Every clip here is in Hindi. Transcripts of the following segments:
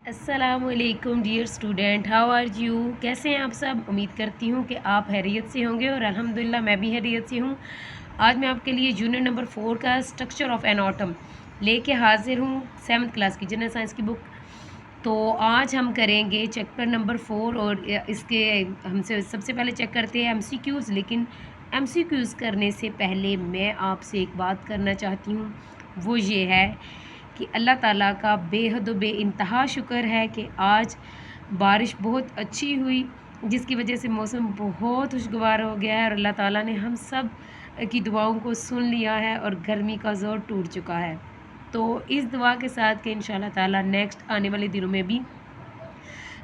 अस्सलामुअलैकुम dear student, how are you. कैसे हैं आप सब। उम्मीद करती हूँ कि आप हैरियत से होंगे और अल्हम्दुलिल्लाह मैं भी हैरियत से हूँ। आज मैं आपके लिए यूनिट नंबर 4 का स्ट्रक्चर ऑफ एन ऑटम लेके हाजिर हूँ, 7th क्लास की जनरल साइंस की बुक। तो आज हम करेंगे चैप्टर नंबर 4 और इसके हमसे सबसे पहले चेक करते हैं एमसीक्यूज़। लेकिन एमसीक्यूज़ करने से पहले मैं आपसे एक बात करना चाहती हूँ, वो ये है कि अल्लाह ताला का बेहद बेइंतहा शुक्र है कि आज बारिश बहुत अच्छी हुई, जिसकी वजह से मौसम बहुत खुशगवार हो गया है और अल्लाह ताला ने हम सब की दुआओं को सुन लिया है और गर्मी का ज़ोर टूट चुका है। तो इस दुआ के साथ कि इंशाल्लाह ताला नेक्स्ट आने वाले दिनों में भी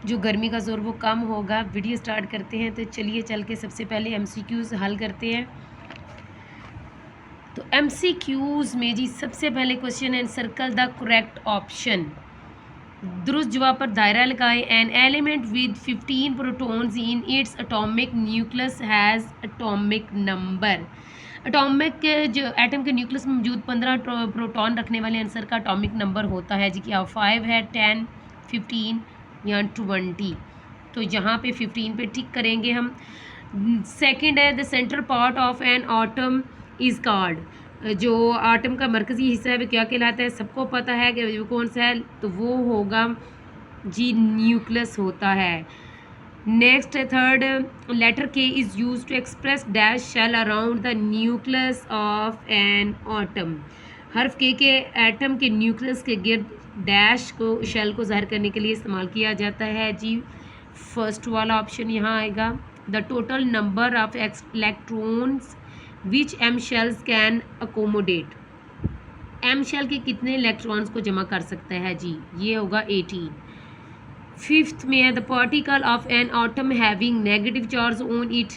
जो गर्मी का ज़ोर वो कम होगा। वीडियो स्टार्ट करते हैं, तो चलिए चल के सबसे पहले एमसीक्यूज़ हल करते हैं। तो एमसीक्यूज़ में जी सबसे पहले क्वेश्चन है, सर्कल द करेक्ट ऑप्शन। दुरुस्त जवाब पर दायरा लगाएं। An element with 15 protons in its atomic nucleus has atomic number. Atomic जो एटम के न्यूक्लियस में मौजूद 15 प्रोटॉन रखने वाले आंसर का एटॉमिक नंबर होता है जी क्या 5 है, 10, 15 या 20। तो यहाँ पे 15 पे टिक करेंगे हम। सेकंड है, the central part of an atom is called. जो आटम का मरकज़ी हिस्सा है वो क्या कहलाता है। सबको पता है कि वो कौन सा है, तो वो होगा जी न्यूक्लियस होता है। Next third, letter K is use to express dash shell around the nucleus of an atom. हर्फ के एटम के न्यूक्लियस के गिर्द डैश को शेल को ज़ाहिर करने के लिए इस्तेमाल किया जाता है जी। फर्स्ट वाला ऑप्शन यहाँ आएगा। The total number of electrons which M shells can accommodate. M shell के कितने इलेक्ट्रॉन्स को जमा कर सकता है जी, ये होगा 18। फिफ्थ में है, the particle of an atom having negative charge on it.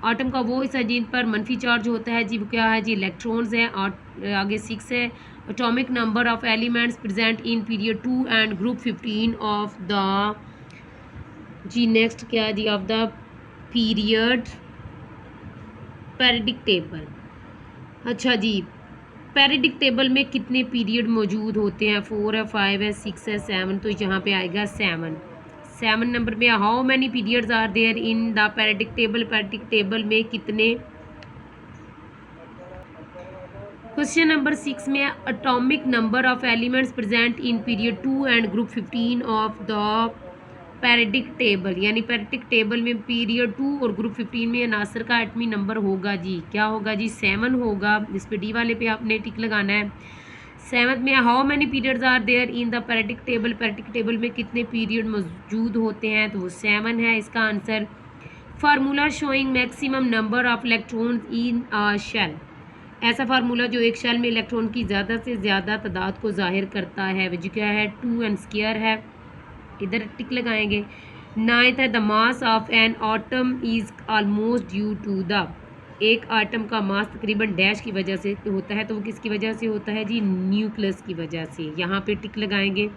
Atom का वो हिस्सा जिन पर मनफी चार्ज होता है जी, वो क्या है जी, इलेक्ट्रॉन्स हैं। आगे 6 है, atomic number of elements present in period 2 and group 15 of the जी। नेक्स्ट क्या है जी, of the period periodic table. अच्छा जी, पैरिडिक टेबल में कितने पीरियड मौजूद होते हैं, 4 है, 5 है, 6 है, 7। तो यहाँ पे आएगा 7 नंबर में। How many periods are there in the periodic table. Periodic table में कितने। क्वेश्चन नंबर 6 में atomic number of elements present in period 2 and group 15 of the periodic table. यानी पैरिडिक टेबल में पीरियड 2 और ग्रुप 15 में अनासर का एटमी नंबर होगा जी, क्या होगा जी, 7 होगा। इस पे डी वाले पे आपने टिक लगाना है। 7th में how many periods are there in the periodic table. Periodic table में कितने पीरियड मौजूद होते हैं, तो वो 7 है इसका answer. Formula showing maximum number of electrons in a shell. ऐसा फार्मूला जो एक शेल में इलेक्ट्रॉन की ज़्यादा से ज़्यादा तादाद को जाहिर करता है, वो जो क्या है 2n² है, इधर टिक लगाएंगे। 9th है, the mass of an atom is almost due to the. एक आटम का मास तकरीबन डैश की वजह से होता है, तो वो किसकी वजह से होता है जी, न्यूक्लियस की वजह से। यहाँ पे टिक लगाएंगे।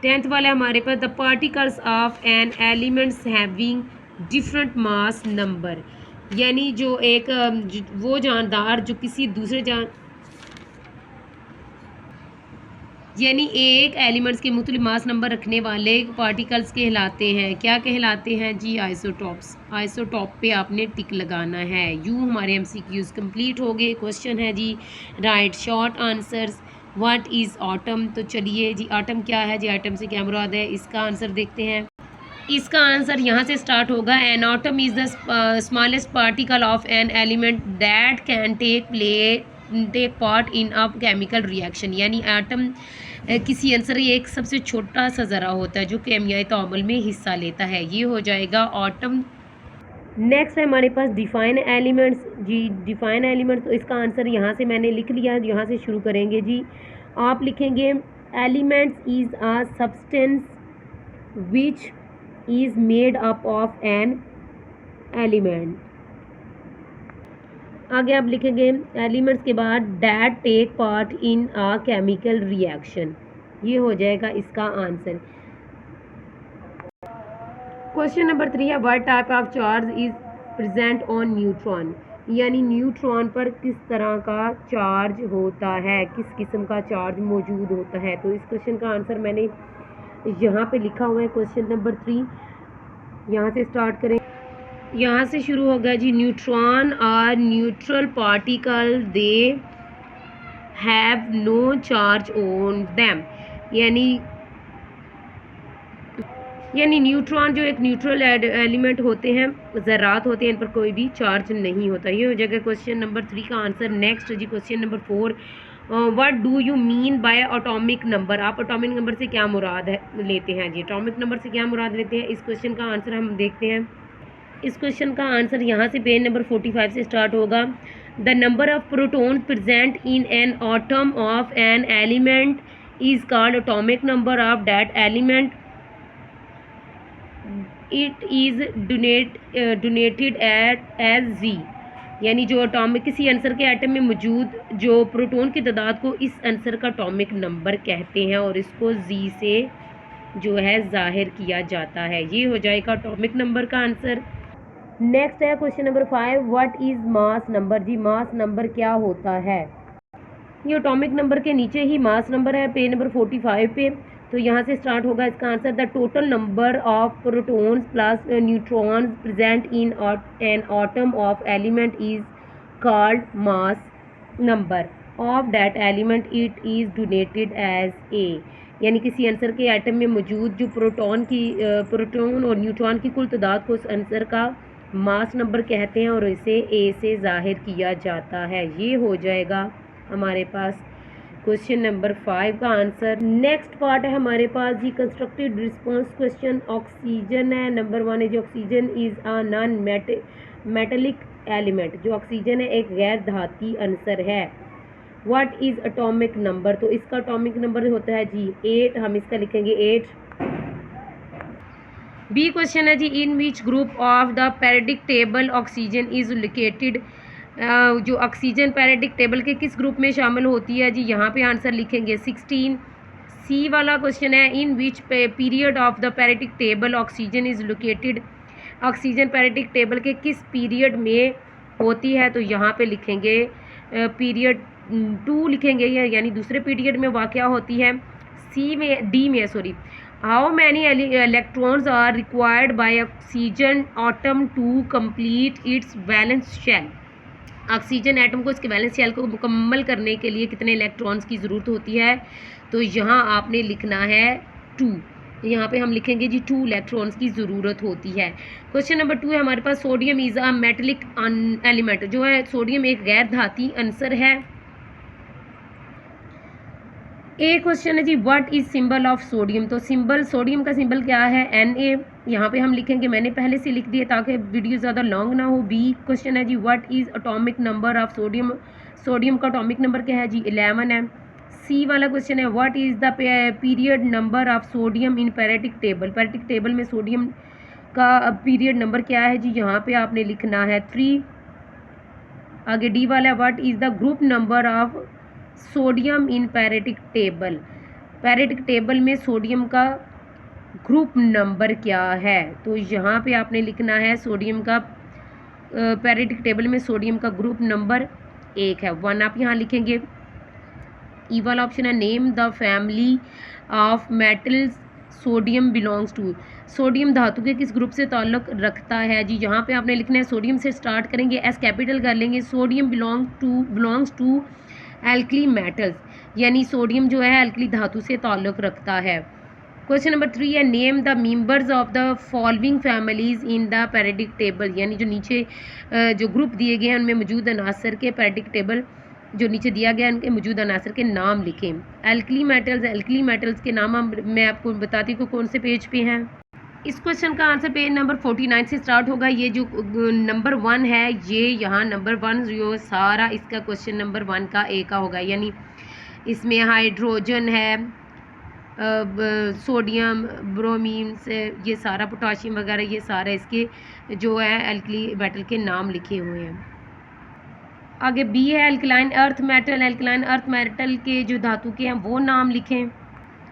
10th वाला हमारे पास, the particles of an elements having different mass number. यानी जो एक वो जानदार जो किसी दूसरे यानी एक एलिमेंट्स के मुख्तलिफ मास नंबर रखने वाले पार्टिकल्स कहलाते हैं, क्या कहलाते हैं जी, आइसोटॉप्स। आइसोटॉप पे आपने टिक लगाना है। यूँ हमारे एमसीक्यूज़ कंप्लीट हो गए। क्वेश्चन है जी, write short answers. What is atom. तो चलिए जी, आटम क्या है जी, आटम से क्या मुराद है, इसका आंसर देखते हैं। इसका आंसर यहाँ से स्टार्ट होगा। An atom is the smallest particle of an element that can take part in a chemical reaction. यानी आटम किसी आंसर एक सबसे छोटा सा ज़रा होता है जो केमियाई तामुल में हिस्सा लेता है, ये हो जाएगा आटम। नेक्स्ट है हमारे पास डिफाइन एलिमेंट्स जी। डिफाइन एलिमेंट्स, तो इसका आंसर यहाँ से मैंने लिख लिया, यहाँ से शुरू करेंगे जी। आप लिखेंगे elements is a substance which is made up of an element। आगे आप लिखेंगे एलिमेंट्स के बाद that take part in a chemical reaction, ये हो जाएगा इसका आंसर। क्वेश्चन नंबर 3 है, what type of charge is present on neutron. यानी न्यूट्रॉन पर किस तरह का चार्ज होता है, किस किस्म का चार्ज मौजूद होता है। तो इस क्वेश्चन का आंसर मैंने यहाँ पे लिखा हुआ है क्वेश्चन नंबर 3, यहाँ से स्टार्ट करें। यहाँ से शुरू होगा जी, neutron are neutral particle, they have no charge on them. यानी न्यूट्रॉन जो एक न्यूट्रल एलिमेंट होते हैं, ज़रात होते हैं, इन पर कोई भी चार्ज नहीं होता। ये हो जाएगा क्वेश्चन नंबर 3 का आंसर। नेक्स्ट जी question number 4, what do you mean by atomic number. आप एटॉमिक नंबर से क्या मुराद लेते हैं जी, एटॉमिक नंबर से क्या मुराद लेते हैं, इस क्वेश्चन का आंसर हम देखते हैं। इस क्वेश्चन का आंसर यहाँ से पेज नंबर 45 से स्टार्ट होगा। The number of proton present in an atom of an element is called atomic number of that element. It is donated as Z. यानी जो एटॉमिक किसी आंसर के एटम में मौजूद जो प्रोटॉन की तादाद को इस आंसर का एटॉमिक नंबर कहते हैं और इसको जी से जो है ज़ाहिर किया जाता है। ये हो जाएगा एटॉमिक नंबर का आंसर। नेक्स्ट है question number 5, what is mass number. जी मास नंबर क्या होता है। ये एटॉमिक नंबर के नीचे ही मास नंबर है, पेज नंबर 45 पे। तो यहाँ से स्टार्ट होगा इसका answer. The total number of protons plus neutrons present in an atom of element is called mass number of that element. It is donated as A. यानी किसी आंसर के एटम में मौजूद जो प्रोटॉन और न्यूट्रॉन की कुल तादाद को उस आंसर का मास नंबर कहते हैं और इसे ए से ज़ाहिर किया जाता है। ये हो जाएगा हमारे पास क्वेश्चन नंबर 5 का आंसर। नेक्स्ट पार्ट है हमारे पास जी, कंस्ट्रक्टेड रिस्पांस क्वेश्चन। ऑक्सीजन है नंबर 1 है जी, oxygen is a non metallic element. जो ऑक्सीजन है एक गैर धाती अनसर है। What is atomic number. तो इसका एटॉमिक नंबर होता है जी 8, हम इसका लिखेंगे 8। बी क्वेश्चन है जी, in which group of the periodic table oxygen is located. जो ऑक्सीजन पेरियोडिक टेबल के किस ग्रुप में शामिल होती है जी, यहाँ पे आंसर लिखेंगे 16। सी वाला क्वेश्चन है, in which period of the periodic table oxygen is located. Oxygen periodic table के किस पीरियड में होती है, तो यहाँ पे लिखेंगे पीरियड 2 लिखेंगे, यानी दूसरे पीरियड में वाक़या होती है। सी में डी में sorry, how many electrons are required by oxygen atom to complete its valence shell. Oxygen atom को इसके वैलेंस शेल को मुकम्मल करने के लिए कितने इलेक्ट्रॉन्स की ज़रूरत होती है, तो यहाँ आपने लिखना है 2। यहाँ पे हम लिखेंगे जी 2 इलेक्ट्रॉन्स की ज़रूरत होती है। क्वेश्चन नंबर 2 है हमारे पास, sodium is a metallic element. जो है सोडियम एक गैर धाती अनसर है। ए क्वेश्चन है जी, what is symbol of sodium. तो सिंबल सोडियम का सिंबल क्या है, Na। यहाँ पे हम लिखेंगे, मैंने पहले से लिख दिया ताकि वीडियो ज़्यादा लॉन्ग ना हो। बी क्वेश्चन है जी, what is atomic number of sodium. Sodium का एटॉमिक नंबर क्या है जी 11 है। सी वाला क्वेश्चन है, what is the period number of sodium in periodic table. Periodic table में सोडियम का पीरियड नंबर क्या है जी, यहाँ पे आपने लिखना है 3। आगे डी वाला, what is the group number of sodium in periodic table. Periodic table में सोडियम का ग्रुप नंबर क्या है, तो यहाँ पे आपने लिखना है सोडियम का पेरियोडिक टेबल में सोडियम का ग्रुप नंबर 1 है, 1 आप यहाँ लिखेंगे। ई वाला ऑप्शन है, name the family of metals sodium belongs to. Sodium धातु के किस ग्रुप से ताल्लुक़ रखता है जी, यहाँ पे आपने लिखना है, सोडियम से स्टार्ट करेंगे, एस कैपिटल कर लेंगे। Sodium belongs to alkali metals, यानी सोडियम जो है एल्कली धातु से ताल्लुक़ रखता है। क्वेश्चन नंबर 3 है, name the members of the following families in the periodic table. यानी जो नीचे जो ग्रुप दिए गए हैं उनमें मौजूद अनासर के पेरियोडिक टेबल जो नीचे दिया गया है उनके मौजूद अनासर के नाम लिखें। एल्कली मेटल्स के नाम मैं आपको बताती हूँ कौन से पेज पे हैं। इस क्वेश्चन का आंसर पेज नंबर 49 से स्टार्ट होगा। ये जो नंबर 1 है, ये यहाँ नंबर 1 जो सारा इसका क्वेश्चन नंबर 1 का ए का होगा, यानी इसमें हाइड्रोजन है, सोडियम, ब्रोमीन से ये सारा, पोटाशियम वगैरह, ये सारा इसके जो है एल्कली मेटल के नाम लिखे हुए हैं। आगे बी है, alkaline earth metal. Alkaline earth metal के जो धातु के हैं वो नाम लिखें,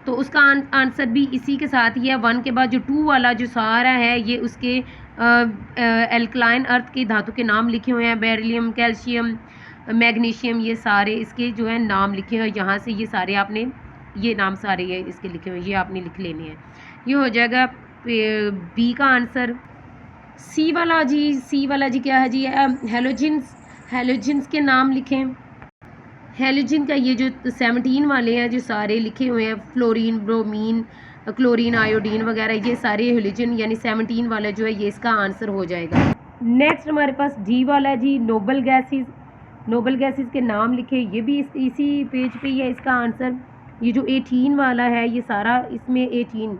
तो उसका आंसर भी इसी के साथ ही है। 1 के बाद जो 2 वाला जो सारा है ये उसके एल्कलाइन अर्थ के धातु के नाम लिखे हुए हैं। बेरिलियम, कैल्शियम, मैग्नीशियम, ये सारे इसके जो है नाम लिखे हुए हैं। यहाँ से ये सारे आपने ये नाम सारे ये इसके लिखे हुए, ये आपने लिख लेने हैं। ये हो जाएगा बी का आंसर। सी वाला जी क्या है जी? हेलोजिन्स, हेलोजिन्स के नाम लिखें। हेलोजन का ये जो 17 वाले हैं जो सारे लिखे हुए हैं, फ्लोरीन, ब्रोमीन, क्लोरीन, आयोडीन वगैरह, ये सारे हेलोजन यानी 17 वाला जो है ये इसका आंसर हो जाएगा। नेक्स्ट हमारे पास डी वाला है जी, नोबल गैसेस। नोबल गैसेस के नाम लिखे, ये भी इसी पेज पे ही है इसका आंसर। ये जो 18 वाला है ये सारा इसमें 18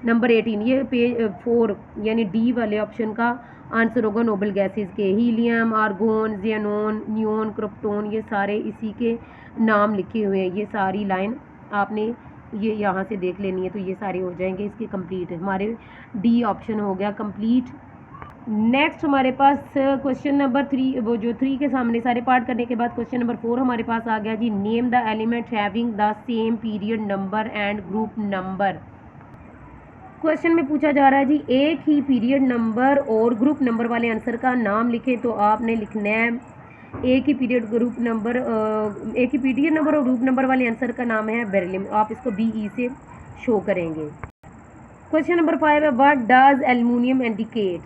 नंबर 18 ये पेज 4 यानी डी वाले ऑप्शन का आंसर होगा नोबल गैसेस के। हीलियम, आर्गोन, ज़ियनोन, नियोन, क्रिप्टोन, ये सारे इसी के नाम लिखे हुए हैं। ये सारी लाइन आपने ये यहाँ से देख लेनी है, तो ये सारे हो जाएंगे इसके कंप्लीट। हमारे डी ऑप्शन हो गया कंप्लीट। नेक्स्ट हमारे पास क्वेश्चन नंबर 3, वो जो 3 के सामने सारे पार्ट करने के बाद क्वेश्चन नंबर 4 हमारे पास आ गया जी। Name the element having the same period number and group number. Question में पूछा जा रहा है जी एक ही पीरियड नंबर और ग्रुप नंबर वाले आंसर का नाम लिखें। तो आपने लिखना है एक ही पीरियड नंबर और ग्रुप नंबर वाले आंसर का नाम है बेरिलियम। आप इसको BE से शो करेंगे। क्वेश्चन नंबर 5 है व्हाट डज एल्युमिनियम इंडिकेट।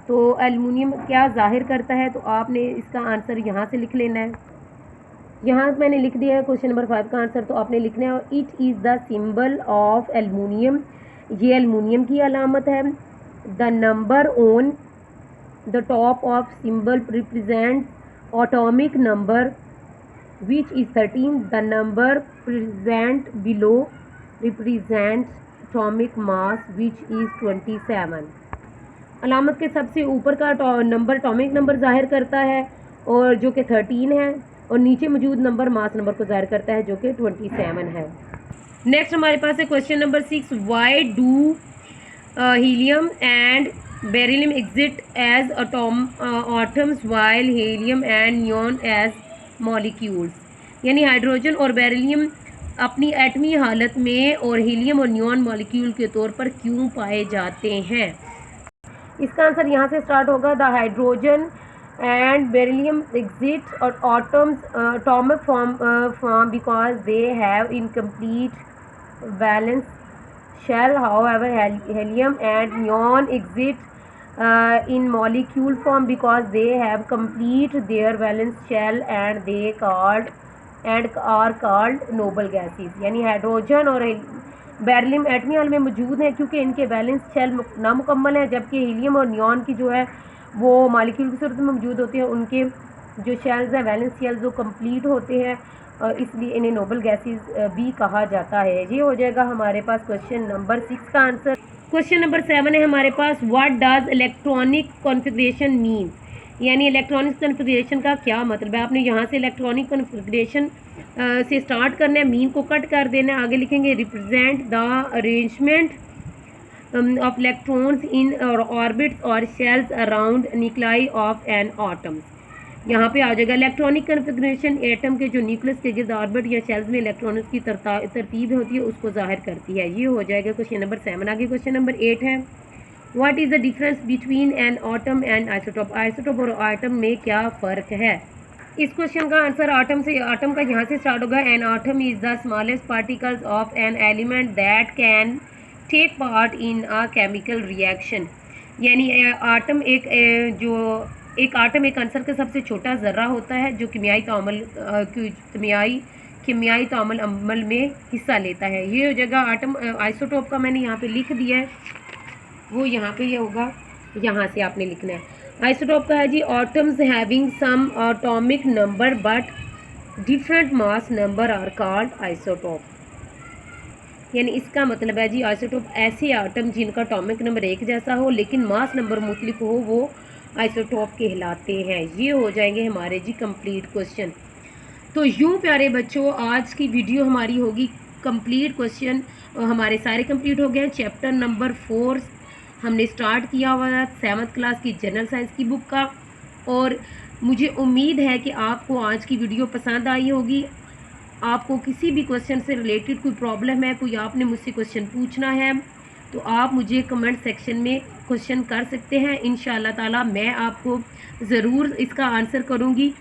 तो एल्युमिनियम क्या जाहिर करता है? तो आपने इसका आंसर यहाँ से लिख लेना है। यहाँ मैंने लिख दिया है क्वेश्चन नंबर 5 का आंसर, तो आपने लिखना है it is the symbol of aluminium. ये एल्युमिनियम की अलामत है। The number on the top of symbol represent atomic number which is 13। The number present below represent atomic mass which is 27। अलामत के सबसे ऊपर का नंबर एटॉमिक नंबर जाहिर करता है और जो कि 13 है, और नीचे मौजूद नंबर मास नंबर को जाहिर करता है जो कि 27 है। नेक्स्ट हमारे पास है question number 6 why do helium and beryllium exist as atoms while helium and neon as molecules. यानी हाइड्रोजन और बेरिलियम अपनी एटमी हालत में और हीलियम और नियॉन मॉलिक्यूल के तौर पर क्यों पाए जाते हैं? इसका आंसर यहाँ से स्टार्ट होगा। The hydrogen and beryllium exit or atomic form because they have incomplete valence shell. However, helium and neon exit in molecule form because they have complete their valence shell and are called noble gases। यानी हाइड्रोजन और बेरिलियम एटमी हाल में मौजूद हैं क्योंकि इनके वैलेंस शेल नामुकम्मल है, जबकि हीलियम और नियॉन की जो है वो मॉलिक्यूल की सूरत में मौजूद होते हैं। उनके जो शेल्स हैं वैलेंस शेल्स वो कंप्लीट होते हैं, इसलिए इन्हें नोबल गैसेस भी कहा जाता है। ये हो जाएगा हमारे पास क्वेश्चन नंबर 6 का आंसर। क्वेश्चन नंबर 7 है हमारे पास what does electronic configuration mean. यानी इलेक्ट्रॉनिक कॉन्फ़िगरेशन का क्या मतलब है? आपने यहाँ से इलेक्ट्रॉनिक कॉन्फ़िगरेशन से स्टार्ट करना है, मीन को कट कर देना है, आगे लिखेंगे represent the arrangement of electrons in orbits or shells around nuclei of an atom। यहाँ पे आ जाएगा इलेक्ट्रॉनिक कन्फिग्रेशन एटम के जो न्यूक्लियस के गिर्द ऑर्बिट या शेल्स में इलेक्ट्रॉन्स की तरतीब होती है उसको जाहिर करती है। ये हो जाएगा क्वेश्चन नंबर 7। आगे क्वेश्चन नंबर 8 है what is the difference between an atom and isotope. Isotope और आटम में क्या फ़र्क है? इस क्वेश्चन का आंसर आटम का यहाँ से स्टार्ट होगा। An atom is the smallest particles of an element that can take part in a chemical reaction. यानी आटम एक आंसर का सबसे छोटा ज़र्रा होता है जो किमियाई तामल अमल में हिस्सा लेता है। ये हो जाएगा आटम। आइसोटोप का मैंने यहाँ पे लिख दिया है, वो यहाँ पे ये होगा, यहाँ से आपने लिखना है। आइसोटोप का है जी atoms having same atomic number but different mass number are called isotope. यानी इसका मतलब है जी आइसोटोप ऐसे एटम जिनका एटॉमिक नंबर एक जैसा हो लेकिन मास नंबर मुख्तलिफ हो वो आइसोटोप कहलाते हैं। ये हो जाएंगे हमारे जी कंप्लीट क्वेश्चन। तो यूँ प्यारे बच्चों आज की वीडियो हमारी होगी कंप्लीट। क्वेश्चन हमारे सारे कंप्लीट हो गए हैं। चैप्टर नंबर 4 हमने स्टार्ट किया हुआ है 7th क्लास की जनरल साइंस की बुक का, और मुझे उम्मीद है कि आपको आज की वीडियो पसंद आई होगी। आपको किसी भी क्वेश्चन से रिलेटेड कोई प्रॉब्लम है, कोई आपने मुझसे क्वेश्चन पूछना है, तो आप मुझे कमेंट सेक्शन में क्वेश्चन कर सकते हैं। इंशाअल्लाह ताला मैं आपको ज़रूर इसका आंसर करूँगी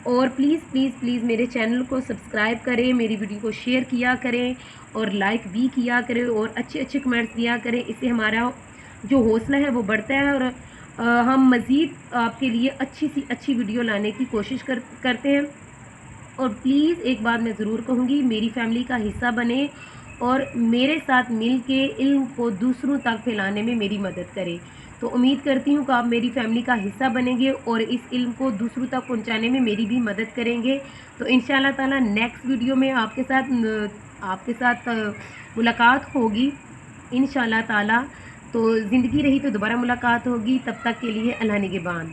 और प्लीज़ प्लीज़ प्लीज़ मेरे चैनल को सब्सक्राइब करें, मेरी वीडियो को शेयर किया करें और लाइक भी किया करें और अच्छे अच्छे कमेंट्स दिया करें। इससे हमारा जो हौसला है वो बढ़ता है और हम मज़ीद आपके लिए अच्छी सी अच्छी वीडियो लाने की कोशिश करते हैं। और प्लीज़ एक बात मैं ज़रूर कहूँगी, मेरी फैमिली का हिस्सा बने और मेरे साथ मिल के इल्म को दूसरों तक फैलाने में मेरी मदद करें। तो उम्मीद करती हूँ कि आप मेरी फैमिली का हिस्सा बनेंगे और इस इल्म को दूसरों तक पहुँचाने में मेरी भी मदद करेंगे। तो इंशाअल्लाह ताला नेक्स्ट वीडियो में आपके साथ मुलाकात होगी इंशाअल्लाह ताला। तो ज़िंदगी रही तो दोबारा मुलाकात होगी। तब तक के लिए अल्लाह निगहबान।